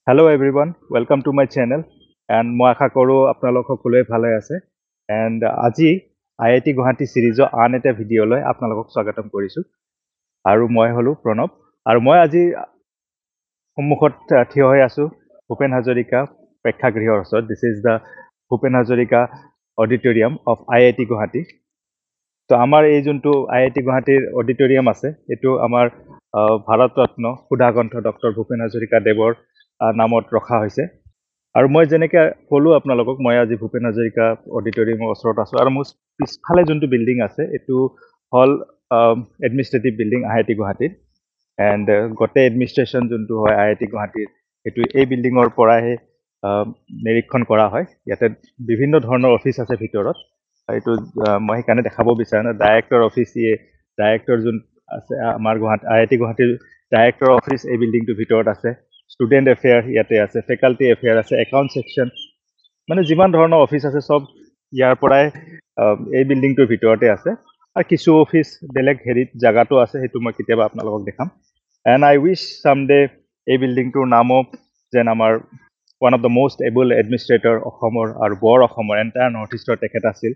Hello everyone, welcome to my channel and মই আশা কৰোঁ আপোনালোক সকলোৱে ভালে আছে and আজি IIT গুৱাহাটী সিৰিজৰ আন এটা ভিডিঅ'লৈ আপোনালোকক স্বাগতম কৰিছোঁ আৰু মই হলো প্ৰণৱ আৰু মই আজি সন্মুখত থিয় হৈ আছো ভূপেন হাজৰিকা প্ৰেক্ষাগৃহৰ ওচৰত this is the Bhupen Hazarika auditorium of IIT Guwahati তো আমাৰ এই যোনটো IIT গুৱাহাটীৰ অডিটৰিয়াম আছে এইটো আমাৰ ভাৰত ৰত্ন সুধাকণ্ঠ ডক্টৰ ভূপেন হাজৰিকা দেৱৰ নামত ৰখা হৈছে আৰু মই যেনেকৈ ক'লোঁ আপোনালোকক মই আজি ভূপেন হাজৰিকা অডিটৰিয়ামৰ ওচৰত আছোঁ আৰু মোৰ পিছফালে যোনটো বিল্ডিং আছে এইটো হ'ল এডমিনিষ্ট্ৰেটিভ বিল্ডিং IIT গুৱাহাটীৰ এণ্ড গোটেই এডমিনিষ্ট্ৰেশ্যন যোনটো হয় IIT গুৱাহাটীৰ সেইটো এই বিল্ডিঙৰ পৰাহে নিৰীক্ষণ কৰা হয় ইয়াতে বিভিন্ন ধৰণৰ অফিচ আছে ভিতৰত এইটো মই সেইকাৰণে দেখাব বিচাৰোঁ ডাইৰেক্টৰ অফিচ ডাইৰেক্টৰ যোন আছে আমাৰ গুৱাহাটী IIT গুৱাহাটীৰ ডাইৰেক্টৰ অফিচ এই বিল্ডিংটোৰ ভিতৰত আছে ষ্টুডেণ্ট এফেয়াৰ ইয়াতে আছে ফেকাল্টি এফেয়াৰ আছে একাউণ্ট ছেকশ্যন মানে যিমান ধৰণৰ অফিচ আছে সব ইয়াৰ পৰাই এই বিল্ডিংটোৰ ভিতৰতে আছে আৰু কিছু অফিচ বেলেগ হেৰিত জাগাটো আছে সেইটো মই কেতিয়াবা আপোনালোকক দেখাম এণ্ড আই উইচ ছামডে এই বিল্ডিংটোৰ নামো যেন আমাৰ one of the most able administrator অসমৰ আৰু বৰ অসমৰ এণ্টায়াৰ নৰ্থ ইষ্টৰ তেখেত আছিল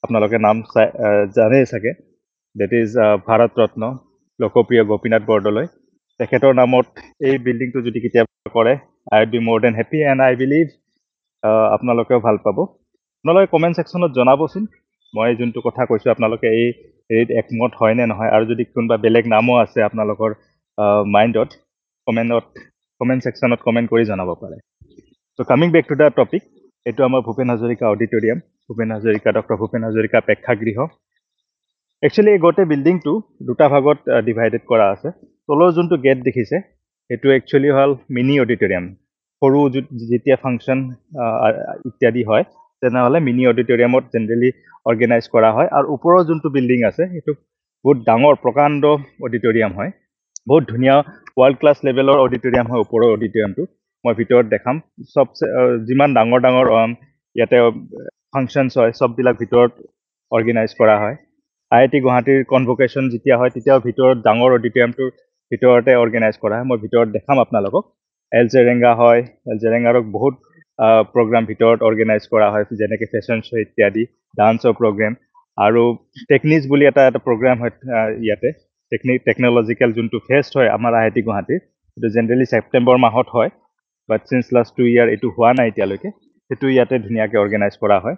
আপোনালোকে নাম জানেই চাগে ডেট ইজ ভাৰত ৰত্ন লোকপ্ৰিয় গোপীনাথ বৰদলৈ তেখেতৰ নামত এই বিল্ডিংটো যদি কেতিয়াবা কৰে আই উইড বি মোৰ then happy and I believe আপোনালোকেও ভাল পাব আপোনালোকে কমেণ্ট ছেকশ্যনত জনাবচোন মই যোনটো কথা কৈছোঁ আপোনালোকে এই হেৰিত একমত হয় নে নহয় আৰু যদি কোনোবা বেলেগ নামো আছে আপোনালোকৰ মাইণ্ডত কমেণ্ট ছেকশ্যনত কমেণ্ট কৰি জনাব পাৰে so' coming back to the topic এইটো আমাৰ ভূপেন হাজৰিকা অডিটৰিয়াম ভূপেন হাজৰিকা ডক্টৰ ভূপেন হাজৰিকা প্ৰেক্ষাগৃহ একচুৱেলি এই গোটেই বিল্ডিংটো দুটা ভাগত ডিভাইডেড কৰা আছে তলৰ যোনটো গেট দেখিছে সেইটো একচুৱেলি হ'ল মিনি অডিটৰিয়াম সৰু যেতিয়া ফাংচন ইত্যাদি হয় তেনেহ'লে মিনি অডিটৰিয়ামত জেনেৰেলি অৰ্গেনাইজ কৰা হয় আৰু ওপৰৰ যোনটো বিল্ডিং আছে সেইটো বহুত ডাঙৰ প্ৰকাণ্ড অডিটৰিয়াম হয় বহুত ধুনীয়া ৱৰ্ল্ড ক্লাছ লেভেলৰ অডিটৰিয়াম হয় ওপৰৰ অডিটৰিয়ামটো মই ভিতৰত দেখাম সব যিমান ডাঙৰ ডাঙৰ ইয়াতে ফাংচনছ হয় সববিলাক ভিতৰত অৰ্গেনাইজ কৰা হয় IIT গুৱাহাটীৰ কনভকেশ্যন যেতিয়া হয় তেতিয়াও ভিতৰত ডাঙৰ অডিটৰিয়ামটোৰ ভিতৰতে অৰ্গেনাইজ কৰা হয় মই ভিতৰত দেখাম আপোনালোকক এল জেৰেংগা হয় এল জেৰেংগাৰক বহুত প্ৰগ্ৰাম ভিতৰত অৰ্গেনাইজ কৰা হয় যেনেকৈ ফেশ্বন শ্ব' ইত্যাদি ডান্সৰ প্ৰগ্ৰেম আৰু টেকনিজ বুলি এটা প্ৰগ্ৰাম হয় ইয়াতে টেকন'লজিকেল যোনটো ফেষ্ট হয় আমাৰ IIT গুৱাহাটীৰ এইটো জেনেৰেলি ছেপ্টেম্বৰ মাহত হয় বাট চিন্স লাষ্ট 2 ইয়াৰ এইটো হোৱা নাই এতিয়ালৈকে সেইটো ইয়াতে ধুনীয়াকৈ অৰ্গেনাইজ কৰা হয়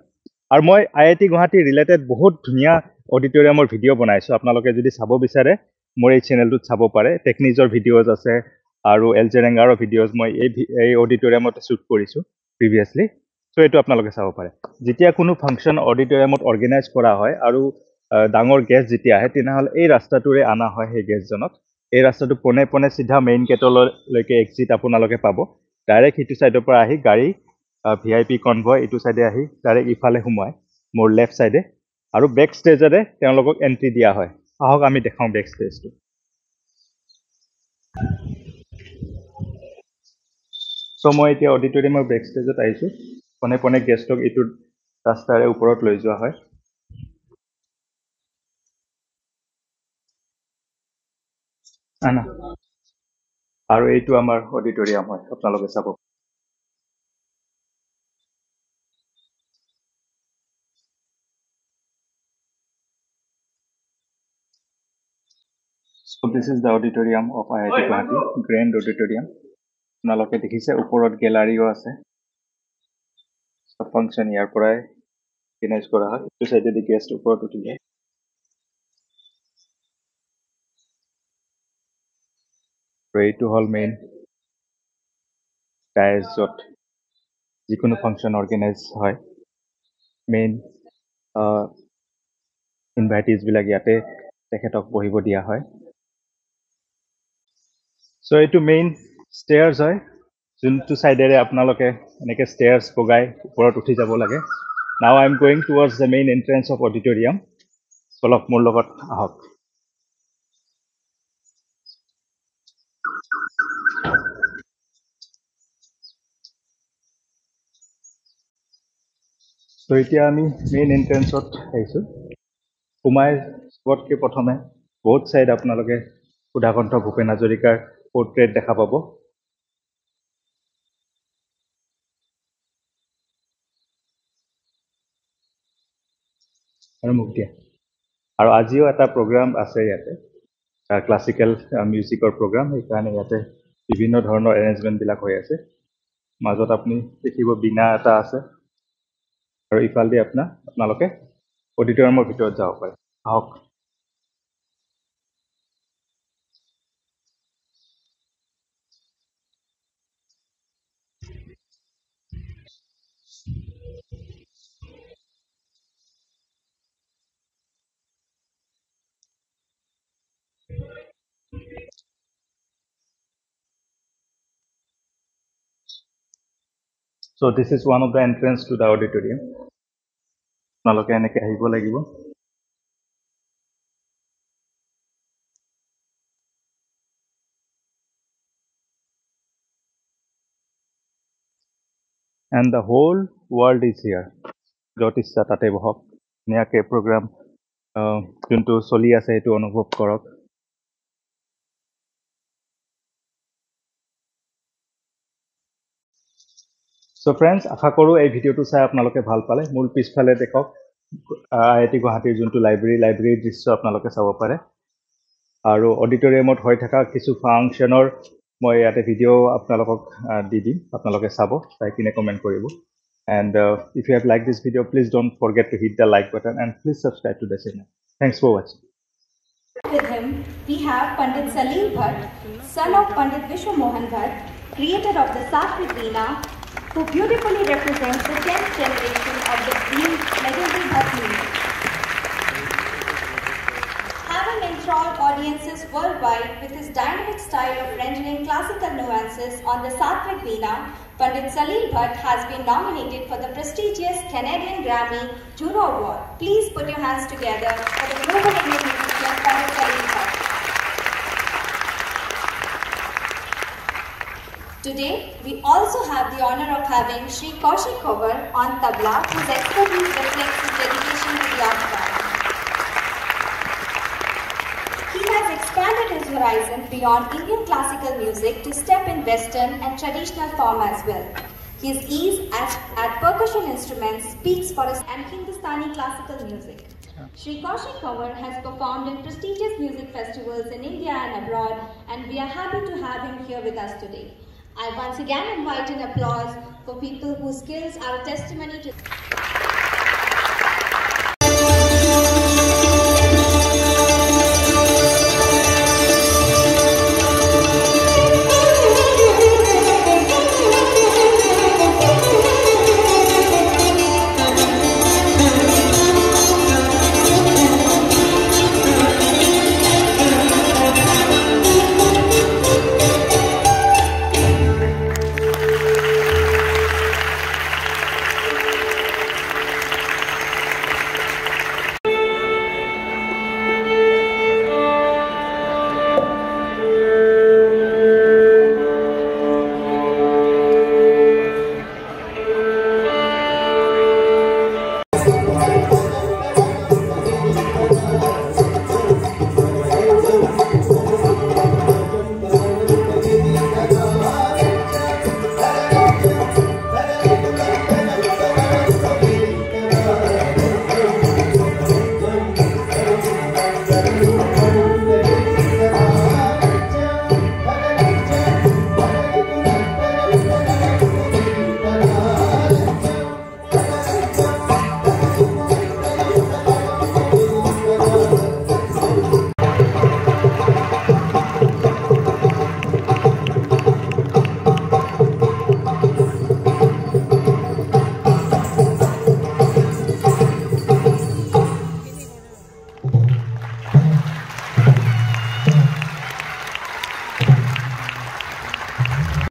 আৰু মই IIT গুৱাহাটী ৰিলেটেড বহুত ধুনীয়া অডিটৰিয়ামৰ ভিডিঅ' বনাইছোঁ আপোনালোকে যদি চাব বিচাৰে মোৰ এই চেনেলটোত চাব পাৰে টেকনিজৰ ভিডিঅ'জ আছে আৰু এল জেৰেংগাৰৰ ভিডিঅ'জ মই এই অডিটৰিয়ামত শ্বুট কৰিছোঁ প্ৰিভিয়াছলি চ' এইটো আপোনালোকে চাব পাৰে যেতিয়া কোনো ফাংচন অডিটৰিয়ামত অৰ্গেনাইজ কৰা হয় আৰু ডাঙৰ গেষ্ট যেতিয়া আহে তেনেহ'লে এই ৰাস্তাটোৰে অনা হয় সেই গেষ্টজনক এই ৰাস্তাটো পোনে পোনে চিধা মেইন গেটলৈকে এক্সিট আপোনালোকে পাব ডাইৰেক্ট সিটো ছাইডৰ পৰা আহি গাড়ী VIP কনভয় এইটো ছাইডে আহি ডাইৰেক্ট ইফালে সোমায় মোৰ লেফ্ট ছাইডে আৰু বেক ষ্টেজেৰে তেওঁলোকক এণ্ট্ৰি দিয়া হয় আহক আমি দেখাওঁ বেক ষ্টেজটো চ' মই এতিয়া অডিটৰিয়ামৰ বেক ষ্টেজত আহিছোঁ পোনে পোনে গেষ্টক এইটো ৰাস্তাৰে ওপৰত লৈ যোৱা হয় আৰু এইটো আমাৰ অডিটৰিয়াম হয় আপোনালোকে চাব So this is the auditorium of IIT Guwahati, Grand Auditorium. আপোনালোকে দেখিছে ওপৰত গেলাৰীও আছে সব ফাংচন ইয়াৰ পৰাই অৰ্গেনাইজ কৰা হয় এইটো চাইডেদি গেষ্ট ওপৰত উঠি যায় আৰু এইটো হ'ল মেইন ডায়েজ য'ত যিকোনো ফাংচন অৰ্গেনাইজ হয় মেইন ইনভাইটিজবিলাক ইয়াতে তেখেতক বহিব দিয়া হয় চ' এইটো মেইন ষ্টেয়াৰ্ছ হয় যোনটো ছাইডেৰে আপোনালোকে এনেকৈ ষ্টেয়াৰ্ছ বগাই ওপৰত উঠি যাব লাগে now I am going towards the main entrance of auditorium অলপ মোৰ লগত আহক ত' এতিয়া আমি মেইন এণ্ট্ৰেঞ্চত আহিছোঁ সোমাই চবতকৈ প্ৰথমে বহুত ছাইড আপোনালোকে সুধাকণ্ঠ ভূপেন হাজৰিকাৰ পৰ্ট্ৰেট দেখা পাব আৰু মুখ দিয়া আৰু আজিও এটা প্ৰগ্ৰাম আছে ইয়াতে ক্লাছিকেল মিউজিকৰ প্ৰগ্ৰাম সেইকাৰণে ইয়াতে বিভিন্ন ধৰণৰ এৰেঞ্জমেণ্টবিলাক হৈ আছে মাজত আপুনি দেখিব বীণা এটা আছে আৰু ইফালেদি আপোনালোকে অডিটৰিয়ামৰ ভিতৰত যাব পাৰে আহক So this is one of the entrance to the auditorium. আপোনালোকে এনেকৈ আহিব লাগিব and the whole world is here. য'ত ইচ্ছা তাতে বহক ধুনীয়াকৈ প্ৰগ্ৰাম যোনটো চলি আছে সেইটো অনুভৱ কৰক So friends, আশা কৰোঁ এই ভিডিঅ'টো চাই আপোনালোকে ভাল পালে মূল পিছফালে দেখক IIT গুৱাহাটীৰ যোনটো লাইব্ৰেৰীৰ দৃশ্য আপোনালোকে চাব পাৰে আৰু অডিটৰিয়ামত হৈ থকা কিছু ফাংচনৰ মই ইয়াতে ভিডিঅ' আপোনালোকক দি দিম আপোনালোকে চাব চাই কিনে কমেণ্ট কৰিব and if you have liked this video please don't forget to hit the like button and please subscribe to the channel. Thanks for watching. With him we have Pandit Salil Bhatt, son of Pandit Vishwa Mohan Bhatt, creator of the Sattvic Veena, who beautifully represents the 10th generation of the legendary Bhatt music. Having enthralled audiences worldwide with his dynamic style of rendering classical nuances on the Sattvic Veena, Pandit Salil Bhatt has been nominated for the prestigious Canadian Grammy Juno Award. Please put your hands together for the global Indian musician Pandit Salil Bhatt. Today, we also have the honor of having Shri Kaushik Kovar on tabla, whose expertise reflects his dedication to the art form. He has expanded his horizon beyond Indian classical music to step in Western and traditional form as well. His ease at percussion instruments speaks for his and Hindustani classical music. Shri Kaushik Kovar has performed in prestigious music festivals in India and abroad, and we are happy to have him here with us today. I once again invite an applause for people whose skills are a testimony to